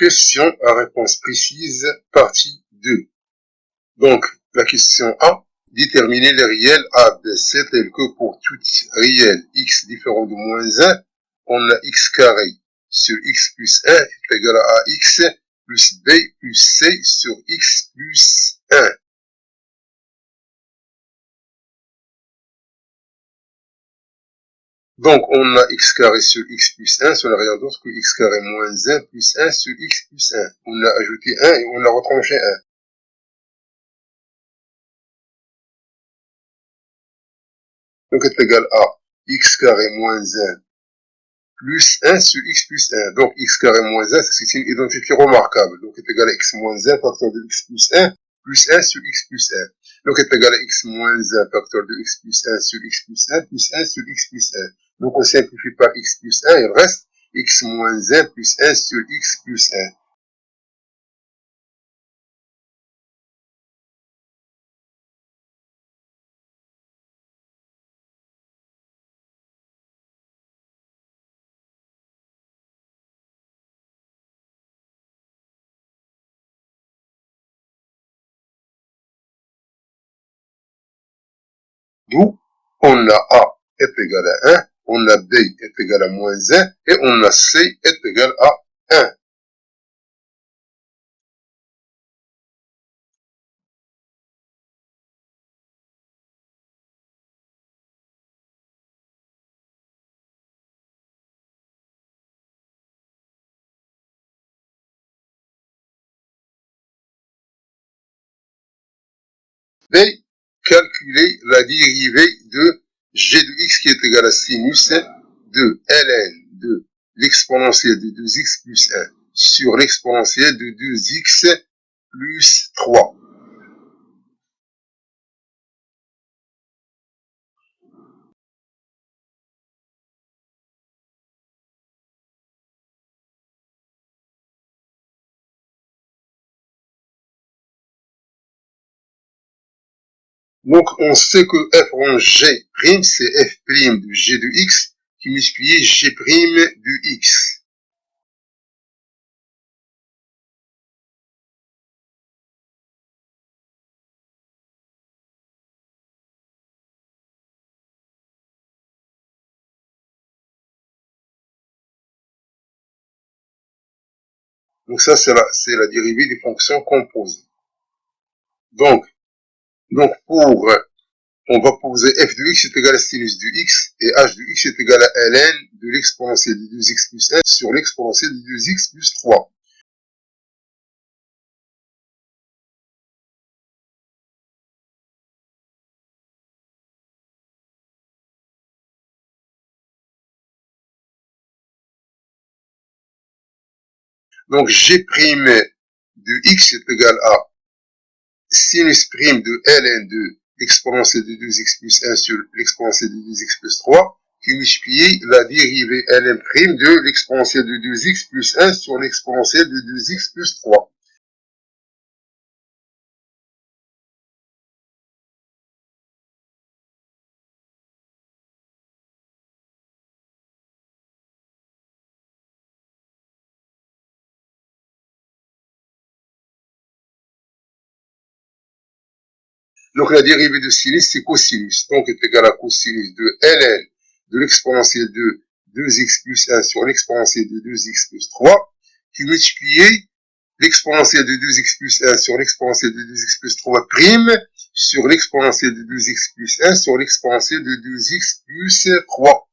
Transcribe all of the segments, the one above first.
Question à réponse précise, partie 2. Donc, la question A, déterminer les réels A, B, C tels que pour tout réel x différent de moins 1, on a x carré sur x plus 1 est égal à ax plus b plus c sur x plus 1. Donc, on a x carré sur x plus 1, ce n'est rien d'autre que x carré moins 1 plus 1 sur x plus 1. On a ajouté 1 et on a retranché 1. Donc, est égal à x carré moins 1 plus 1 sur x plus 1. Donc, x carré moins 1, c'est une identité remarquable. Donc, est égal à x moins 1 facteur de x plus 1 sur x plus 1. Donc, est égal à x moins 1 facteur de x plus 1 sur x plus 1 plus 1 sur x plus 1. Donc, on simplifie par x plus 1, il reste x moins 1 plus 1 sur x plus 1. D'où on a A est égal à 1, on a B est égal à moins 1 et on a C est égal à 1. B, calculer la dérivée de g de x qui est égal à sinus de ln de l'exponentielle de 2x plus 1 sur l'exponentielle de 2x plus 3. Donc, on sait que f en g', c'est f' de g de x qui multiplie g' de x. Donc, ça, c'est la dérivée des fonctions composées. Donc on va poser f de x est égal à sinus de x et h de x est égal à ln de l'exponentielle de 2x plus 1 sur l'exponentielle de 2x plus 3. Donc g' de x est égal à sinus prime de ln de l'exponentielle de 2x plus 1 sur l'exponentielle de 2x plus 3 qui multiplie la dérivée ln prime de l'exponentielle de 2x plus 1 sur l'exponentielle de 2x plus 3. Donc la dérivée de sinus, c'est cosinus. Donc est égal à cosinus de ln de l'exponentielle de 2x plus 1 sur l'exponentielle de 2x plus 3 qui multiplie l'exponentielle de 2x plus 1 sur l'exponentielle de 2x plus 3 prime sur l'exponentielle de 2x plus 1 sur l'exponentielle de 2x plus 3.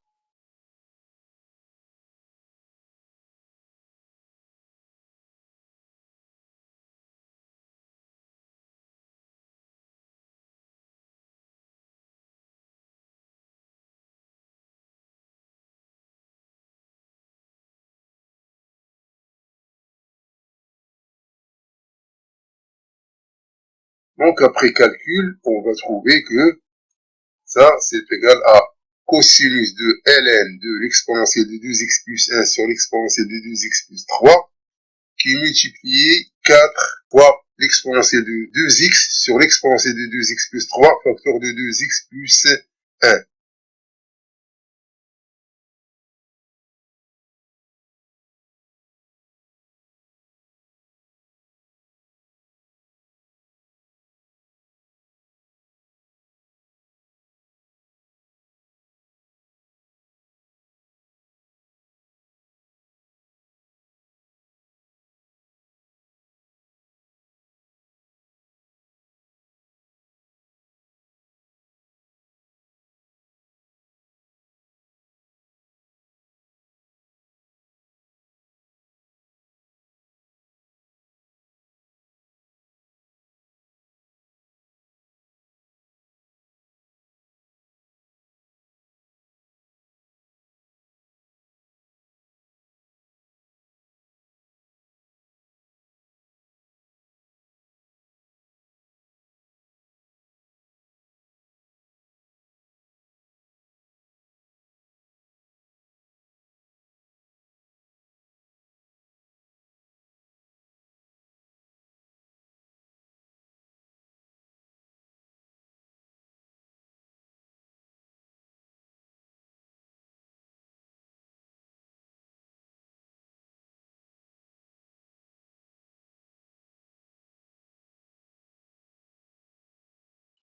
Donc après calcul, on va trouver que ça, c'est égal à cosinus de ln de l'exponentielle de 2x plus 1 sur l'exponentielle de 2x plus 3 qui multiplie 4 fois l'exponentielle de 2x sur l'exponentielle de 2x plus 3 facteur de 2x plus 1.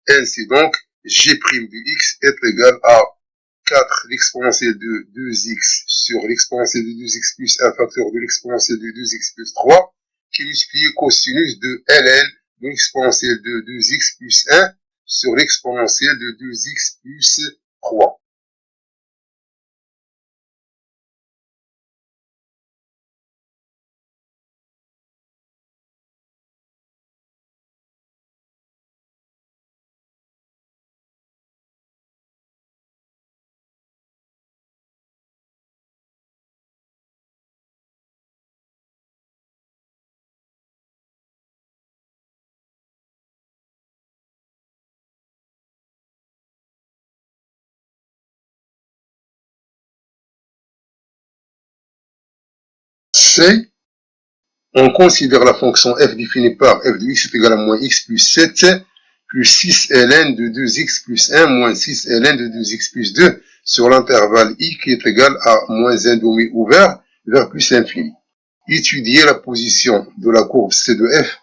Ainsi donc, g' de x est égal à 4 l'exponentielle de 2x sur l'exponentielle de 2x plus 1 facteur de l'exponentielle de 2x plus 3 qui multiplie cosinus de ln de l'exponentielle de 2x plus 1 sur l'exponentielle de 2x plus 3. C, on considère la fonction f définie par f de x est égal à moins x plus 7 plus 6 ln de 2x plus 1 moins 6 ln de 2x plus 2 sur l'intervalle i qui est égal à moins 1 demi ouvert vers plus l'infini. Étudier la position de la courbe C de f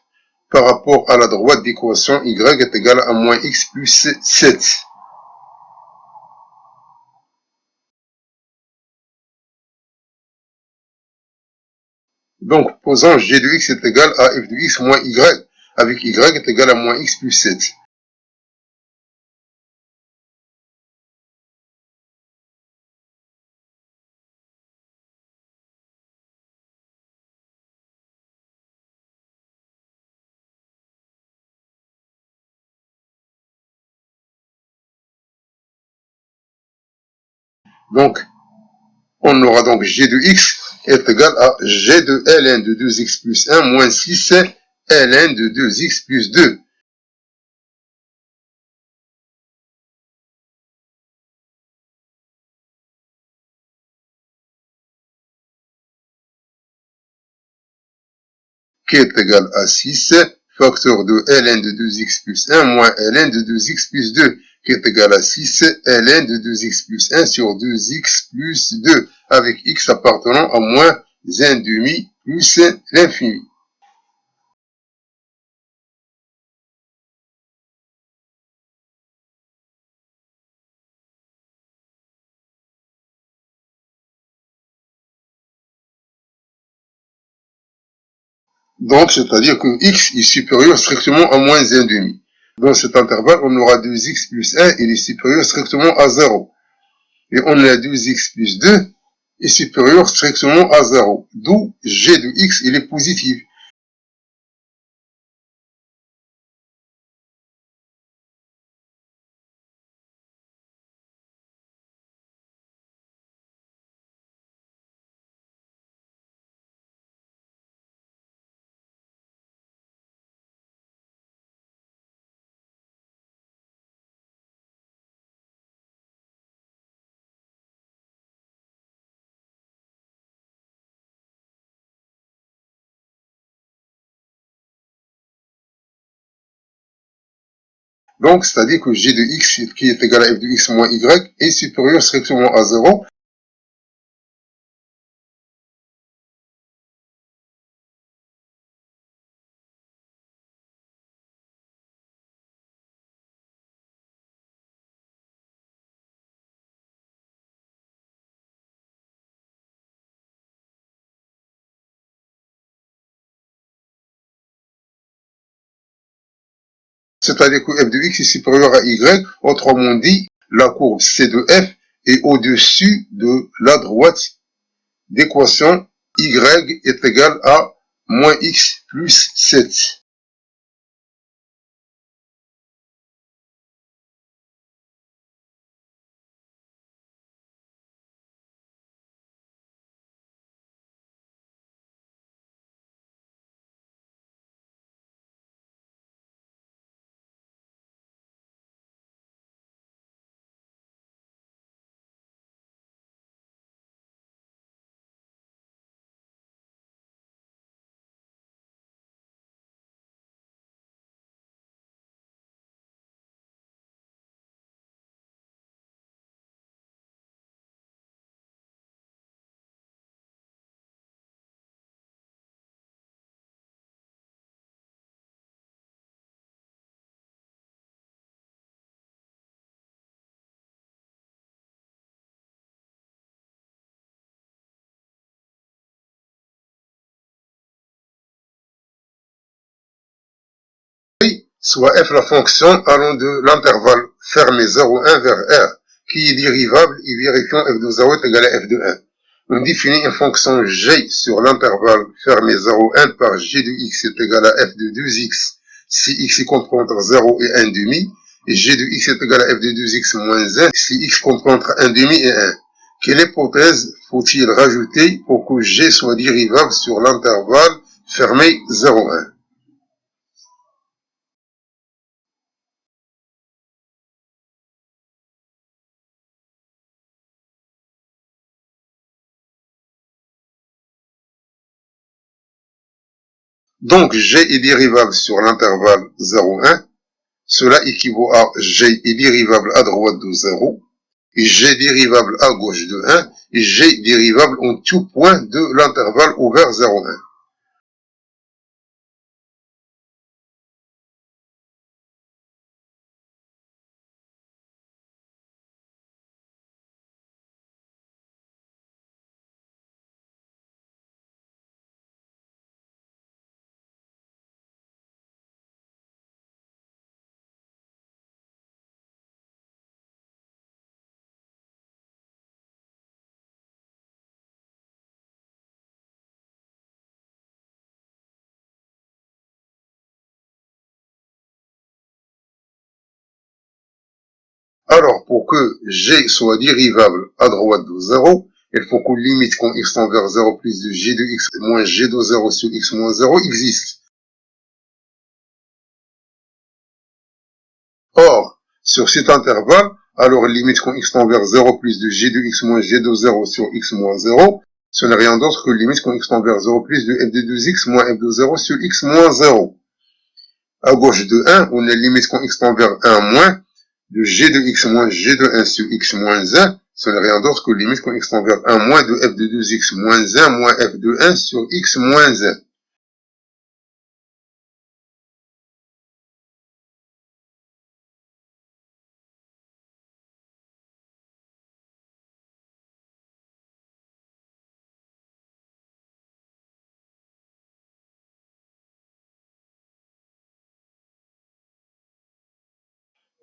par rapport à la droite d'équation y est égal à moins x plus 7. Donc, posons g de x est égal à f de x moins y, avec y est égal à moins x plus 7. Donc, on aura donc g de x est égal à g de ln de 2x plus 1 moins 6 ln de 2x plus 2. Qui est égal à 6 facteur de ln de 2x plus 1 moins ln de 2x plus 2, qui est égal à 6 ln de 2x plus 1 sur 2x plus 2, avec x appartenant à moins 1 demi plus l'infini. Donc, c'est-à-dire que x est supérieur strictement à moins 1 demi. Dans cet intervalle, on aura 2x plus 1, il est supérieur strictement à 0. Et on a 2x plus 2 est supérieur strictement à 0. D'où g de x, il est positif. Donc, c'est-à-dire que g de x, qui est égal à f de x moins y, est supérieur strictement à 0. C'est-à-dire que f de x est supérieur à y. Autrement dit, la courbe C de f est au-dessus de la droite d'équation y est égal à moins x plus 7. soit f la fonction allant de l'intervalle fermé 0,1 vers R, qui est dérivable et vérifiant f de 0 est égal à f de 1. On définit une fonction g sur l'intervalle fermé 0,1 par g de x est égal à f de 2x si x est compris entre 0 et 1 demi, et g de x est égal à f de 2x moins 1 si x compris entre 1 demi et 1. Quelle hypothèse faut-il rajouter pour que g soit dérivable sur l'intervalle fermé 0,1? Donc, g est dérivable sur l'intervalle 0,1. Cela équivaut à g est dérivable à droite de 0, et g dérivable à gauche de 1, et g dérivable en tout point de l'intervalle ouvert 0,1. Alors, pour que g soit dérivable à droite de 0, il faut que limite quand x tend vers 0 plus de g de x moins g de 0 sur x moins 0 existe. Or, sur cet intervalle, alors limite quand x tend vers 0 plus de g de x moins g de 0 sur x moins 0, ce n'est rien d'autre que limite quand x tend vers 0 plus de f de 2x moins f de 0 sur x moins 0. À gauche de 1, on a limite quand x tend vers 1 moins de g de x moins g de 1 sur x moins 1, ce n'est rien d'autre que limite quand x tend vers 1 moins de f de 2x moins 1 moins f de 1 sur x moins 1.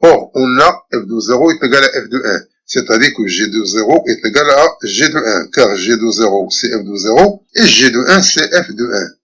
Or, on a f de 0 est égal à f de 1, c'est-à-dire que g de 0 est égal à g de 1, car g de 0 c'est f de 0, et g de 1 c'est f de 1.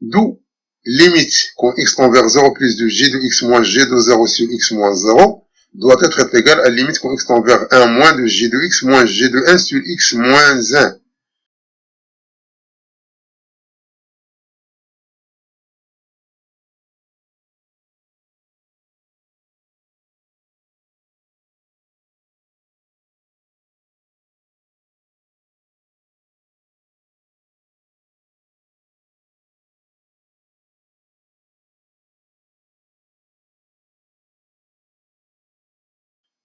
D'où limite quand x tend vers 0 plus de g de x moins g de 0 sur x moins 0 doit être égale à limite quand x tend vers 1 moins de g de x moins g de 1 sur x moins 1.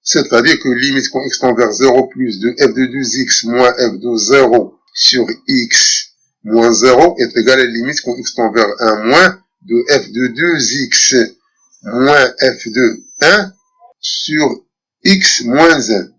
C'est-à-dire que limite quand x tend vers 0 plus de f de 2x moins f de 0 sur x moins 0 est égal à limite quand x tend vers 1 moins de f de 2x moins f de 1 sur x moins 1.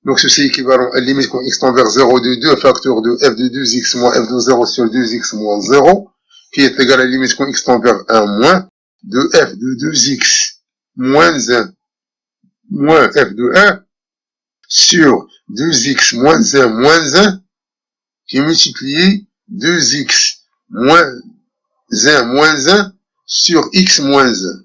Donc ceci est équivalent à limite quand x tend vers 0 de 2 facteur de f de 2x moins f de 0 sur 2x moins 0, qui est égal à limite quand x tend vers 1 moins de f de 2x moins 1 moins f de 1 sur 2x moins 1 moins 1 qui est multiplié 2x moins 1 moins 1 sur x moins 1.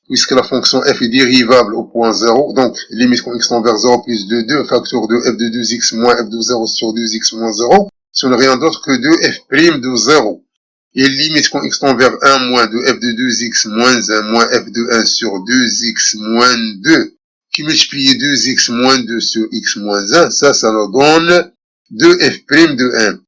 Puisque la fonction f est dérivable au point 0, donc limite quand x tend vers 0 plus 2, facteur de f de 2x moins f de 0 sur 2x moins 0, ce n'est rien d'autre que 2f' de 0. Et limite quand x tend vers 1 moins de f de 2x moins 1 moins f de 1 sur 2x moins 2, qui multiplie 2x moins 2 sur x moins 1, ça nous donne 2f' de 1.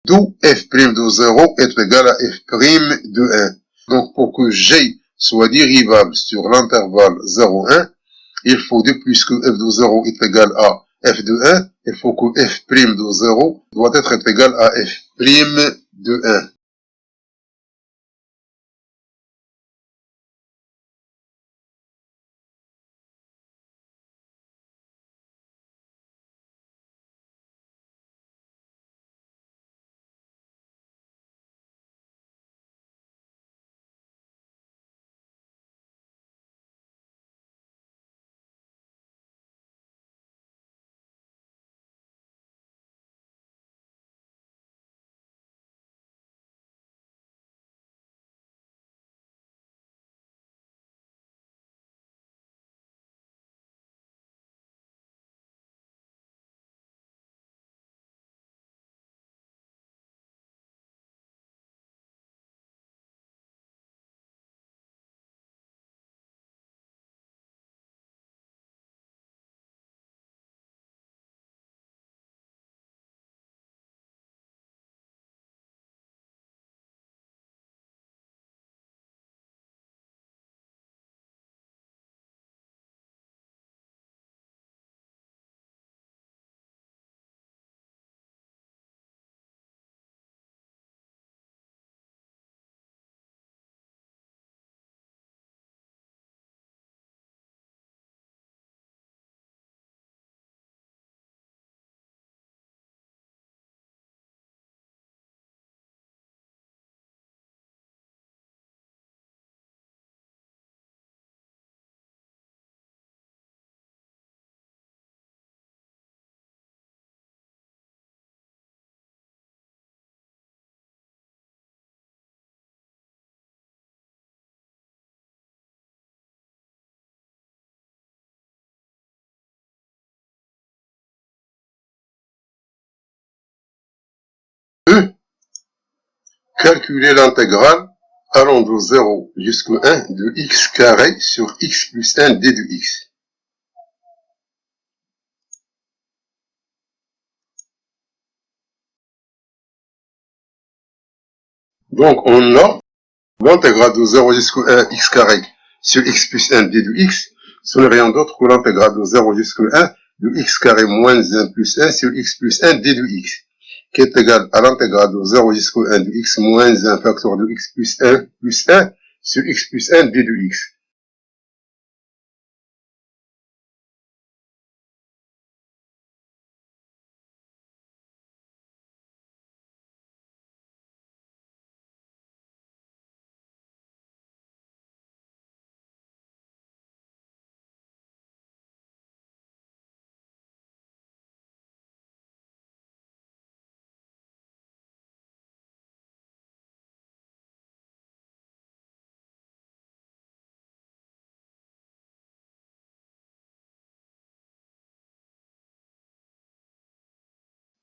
D'où f' de 0 est égal à f' de 1. Donc, pour que G soit dérivable sur l'intervalle 0,1, il faut de plus que f de 0 est égal à f de 1, il faut que f' de 0 doit être égal à f' de 1. E, calculer l'intégrale allant de 0 jusqu'à 1 de x carré sur x plus 1 d de x. Donc, on a l'intégrale de 0 jusqu'à 1 x carré sur x plus 1 d de x, ce n'est rien d'autre que l'intégrale de 0 jusqu'à 1 de x carré moins 1 plus 1 sur x plus 1 d de x, qui est égal à l'intégrale de 0 jusqu'à 1 de x moins 1 facteur de x plus 1 sur x plus 1 d de x.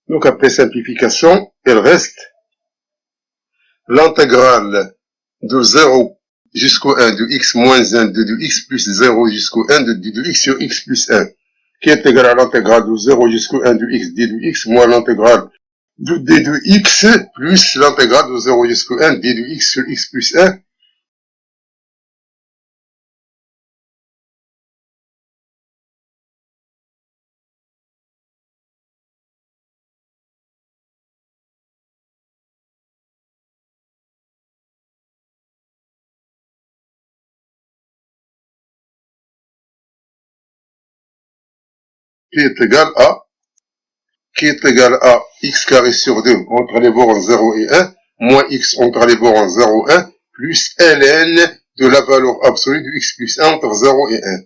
Donc après simplification, il reste l'intégrale de 0 jusqu'au 1 de x moins 1 de x plus 0 jusqu'au 1 de x sur x plus 1, qui est égal à l'intégrale de 0 jusqu'au 1 de x d de x moins l'intégrale de d de x plus l'intégrale de 0 jusqu'au 1 d de x sur x plus 1, qui est égal à x carré sur 2 entre les bords 0 et 1, moins x entre les bords 0 et 1, plus ln de la valeur absolue de x plus 1 entre 0 et 1.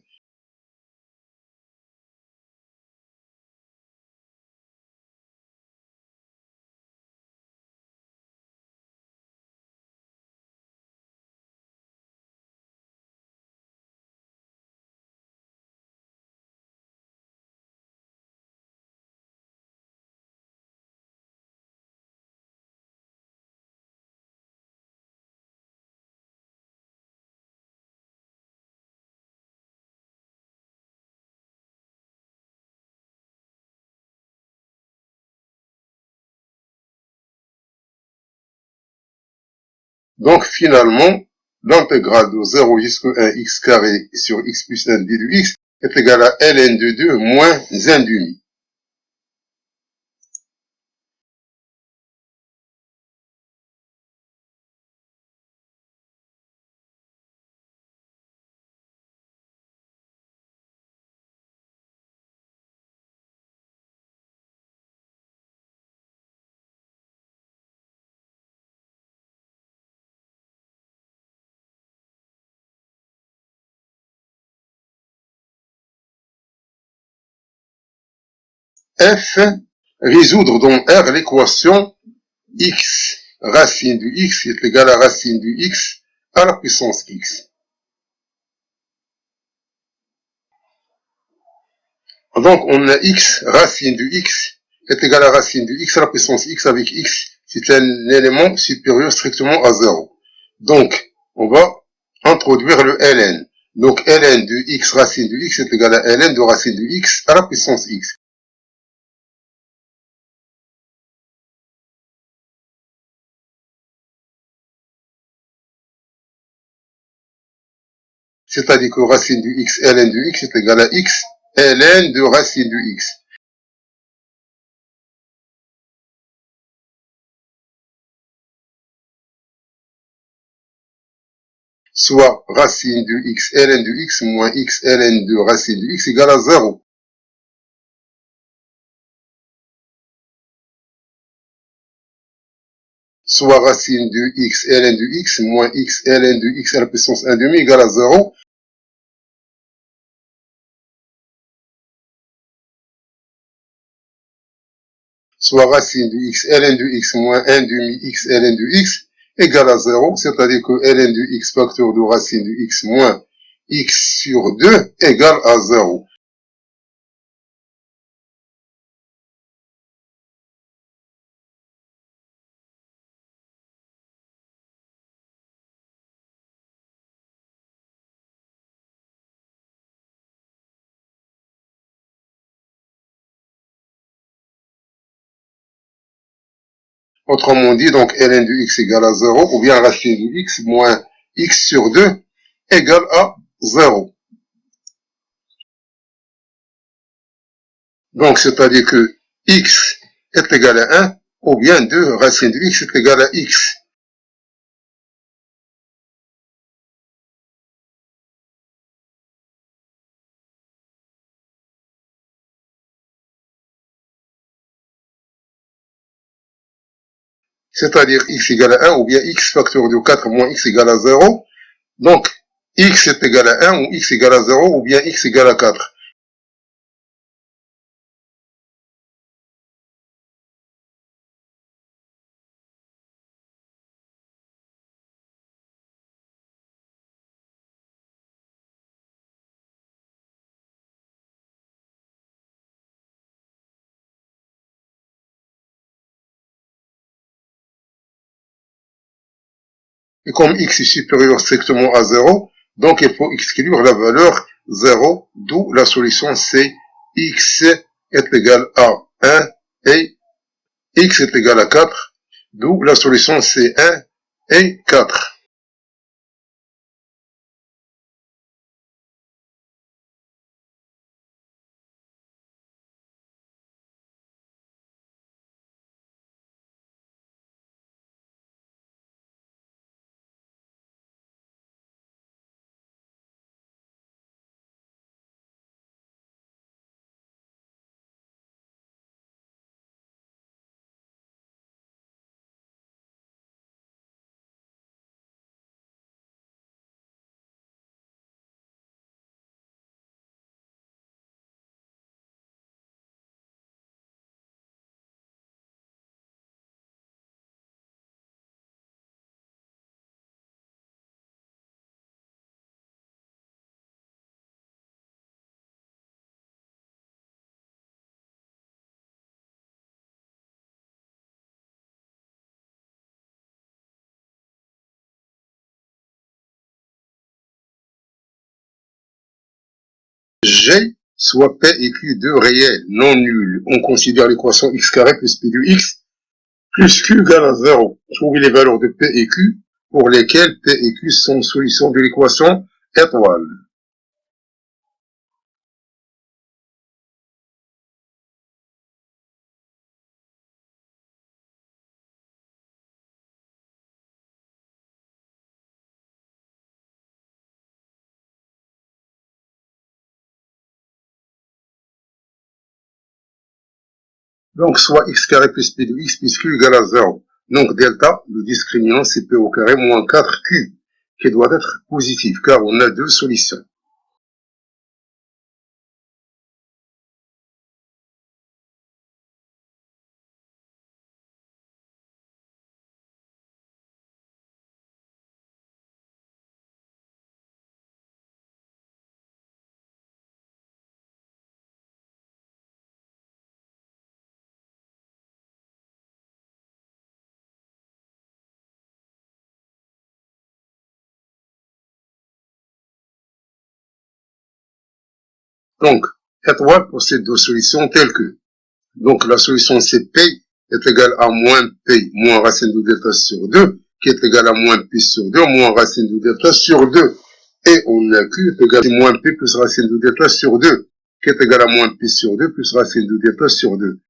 Donc finalement, l'intégrale de 0 jusqu'à 1 x carré sur x plus 1 d de x est égal à ln de 2 moins 1 demi. F, résoudre dans R l'équation x racine de x est égal à racine de x à la puissance x. Donc on a x racine de x est égal à racine de x à la puissance x avec x, c'est un élément supérieur strictement à 0. Donc on va introduire le ln. Donc ln de x racine de x est égal à ln de racine de x à la puissance x. C'est-à-dire que racine de x, ln de x est égal à x, ln de racine de x. Soit racine de x, ln de x moins x, ln de racine de x égale à 0. Soit racine de x, ln de x moins x, ln de x à la puissance 1 demi égale à 0. Soit racine de x, ln de x moins 1 demi x, ln de x égale à 0, c'est-à-dire que ln de x facteur de racine de x moins x sur 2 égale à 0. Autrement dit, donc ln de x égale à 0, ou bien racine de x moins x sur 2 égale à 0. Donc, c'est-à-dire que x est égal à 1, ou bien 2 racine de x est égal à x. C'est-à-dire x égale à 1, ou bien x facteur de 4 moins x égale à 0. Donc, x est égal à 1, ou x égale à 0, ou bien x égale à 4. Et comme x est supérieur strictement à 0, donc il faut exclure la valeur 0, d'où la solution c'est x est égal à 1 et x est égal à 4, d'où la solution c'est 1 et 4. G soit P et Q deux réels non nuls. On considère l'équation x carré plus P de x plus Q égale à 0. Trouvez les valeurs de P et Q pour lesquelles P et Q sont solutions de l'équation étoile. Donc, soit x carré plus P de x plus Q égale à 0. Donc, delta, le discriminant, c'est P au carré moins 4Q, qui doit être positif, car on a deux solutions. Donc, étoile possède deux solutions telles que, donc la solution c'est P est égale à moins P moins racine de delta sur 2, qui est égal à moins P sur 2 moins racine de delta sur 2. Et on a Q est égal à moins P plus racine de delta sur 2, qui est égal à moins P sur 2 plus racine de delta sur 2.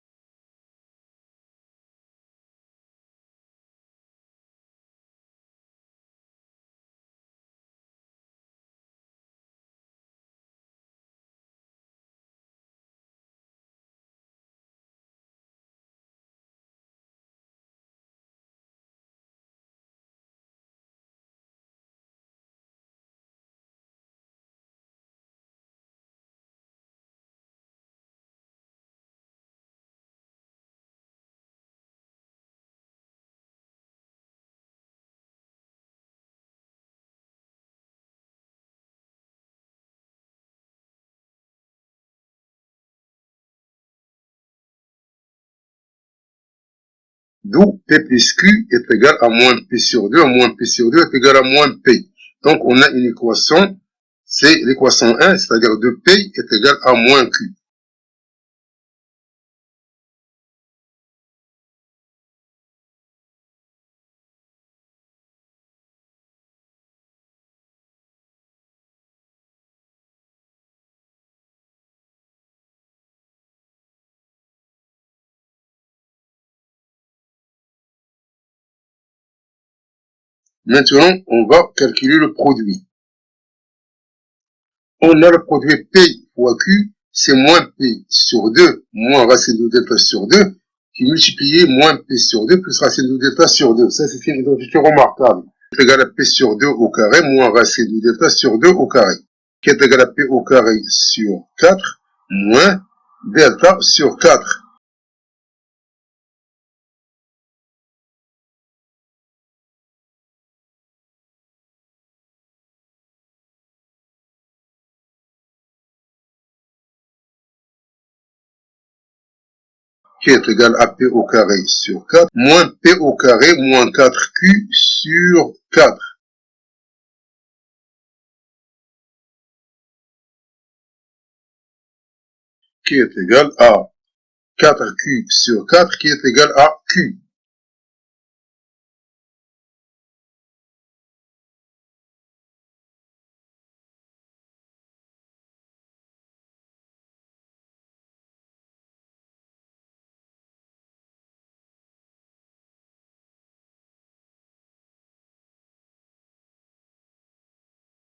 D'où P plus Q est égal à moins P sur 2, moins P sur 2 est égal à moins P. Donc on a une équation, c'est l'équation 1, c'est-à-dire 2P est égal à moins Q. Maintenant, on va calculer le produit. On a le produit P fois Q, c'est moins P sur 2 moins racine de delta sur 2, qui multiplié moins P sur 2 plus racine de delta sur 2. Ça, c'est une identité remarquable. C'est égal à P sur 2 au carré moins racine de delta sur 2 au carré, qui est égal à P au carré sur 4 moins delta sur 4. Qui est égal à P au carré sur 4, moins P au carré moins 4Q sur 4. qui est égal à 4Q sur 4 qui est égal à Q.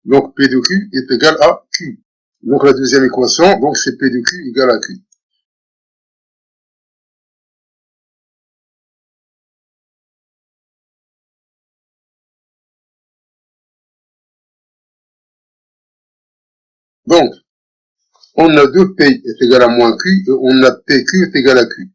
Donc P de Q est égal à Q. Donc la deuxième équation, donc c'est P de Q égale à Q. Donc, on a 2P est égal à moins Q et on a PQ est égal à Q.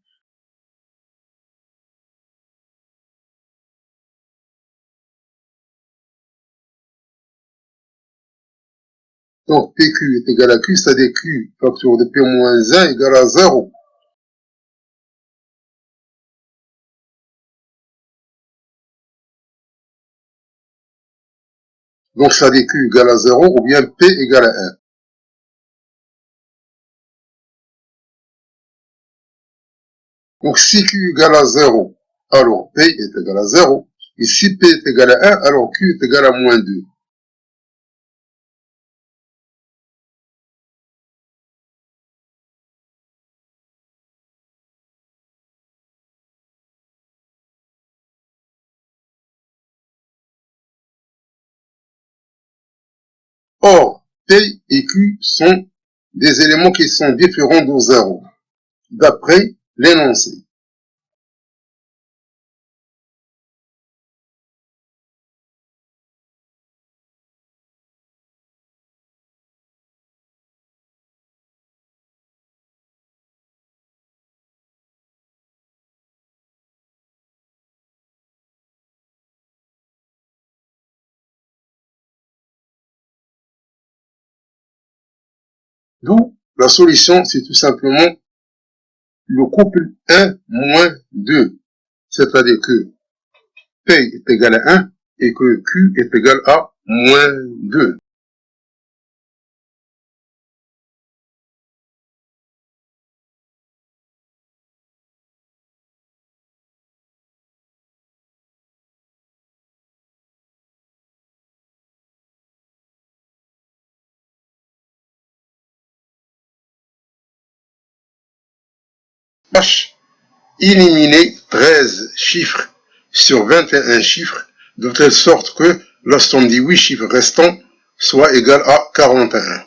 Donc PQ est égal à Q, c'est-à-dire Q facteur de P moins 1 égale à 0. Donc ça dit Q égale à 0 ou bien P égale à 1. Donc si Q égale à 0, alors P est égal à 0. Et si P est égal à 1, alors Q est égal à moins 2. Or, P et Q sont des éléments qui sont différents de 0, d'après l'énoncé. D'où la solution, c'est tout simplement le couple 1 moins 2. C'est-à-dire que P est égal à 1 et que Q est égal à moins 2. H, éliminer 13 chiffres sur 21 chiffres de telle sorte que la somme des 8 chiffres restants soit égale à 41.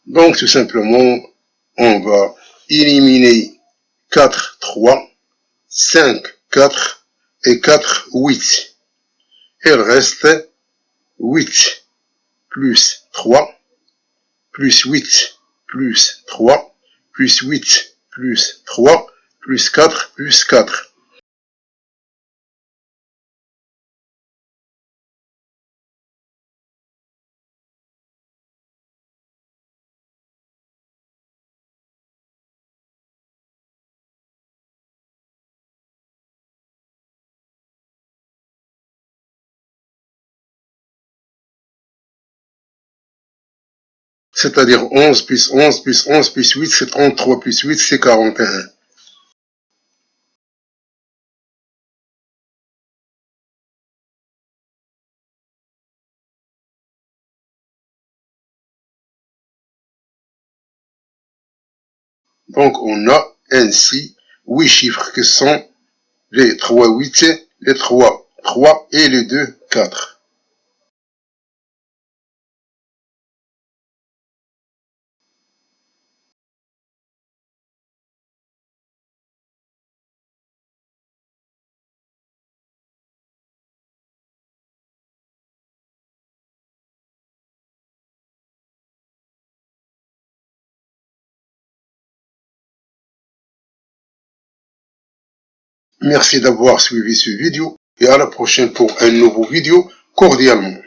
Donc tout simplement, on va éliminer 4, 3, 5, 4 et 4, 8. Il reste 8 plus 3, plus 8 plus 3, plus 8 plus 3, plus 4 plus 4. C'est-à-dire 11 plus 11 plus 11 plus 8, c'est 33 plus 8, c'est 41. Donc on a ainsi 8 chiffres qui sont les 3 8, les 3 3 et les 2 4. Merci d'avoir suivi cette vidéo et à la prochaine pour un nouveau vidéo cordialement.